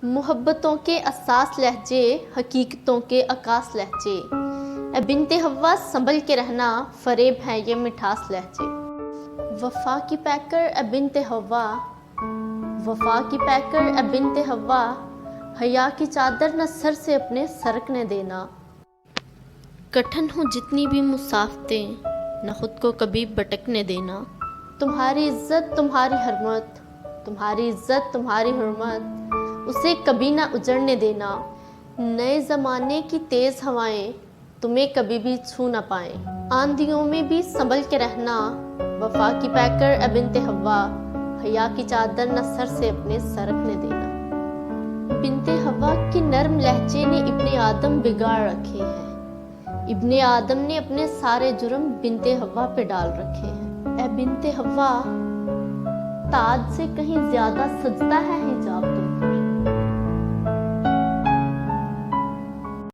محبتوں کے اساس لہجے، حقیقتوں کے عکاس لہجے، اے بنت حوا سنبھل کے رہنا، فریب ہیں یہ مٹھاس لہجے۔ وفا کی پیکر اے بنت حوا، وفا کی پیکر اے بنت حوا، حیا کی چادر نہ سر سے اپنے سرکنے دینا۔ کٹھن ہوں جتنی بھی مسافتیں، نہ خود کو کبھی بھٹکنے دینا۔ تمہاری عزت تمہاری حرمت، تمہاری عزت تمہاری حرمت، اسے کبھی نہ اجڑنے دینا۔ نئے زمانے کی تیز ہوائیں تمہیں کبھی بھی چھو نہ پائیں، آندھیوں میں بھی سنبھل کے رہنا۔ وفا کی پیکر اے بنت حوا، حیا کی چادر نہ سر سے اپنے سرکنے دینا۔ بنت حوا کی نرم لہجے نے ابن آدم بگاڑ رکھے ہیں، ابن آدم نے اپنے سارے جرم بنت حوا پہ ڈال رکھے ہیں۔ اے بنت حوا، تاج سے کہیں زیادہ سجتا ہے حجاب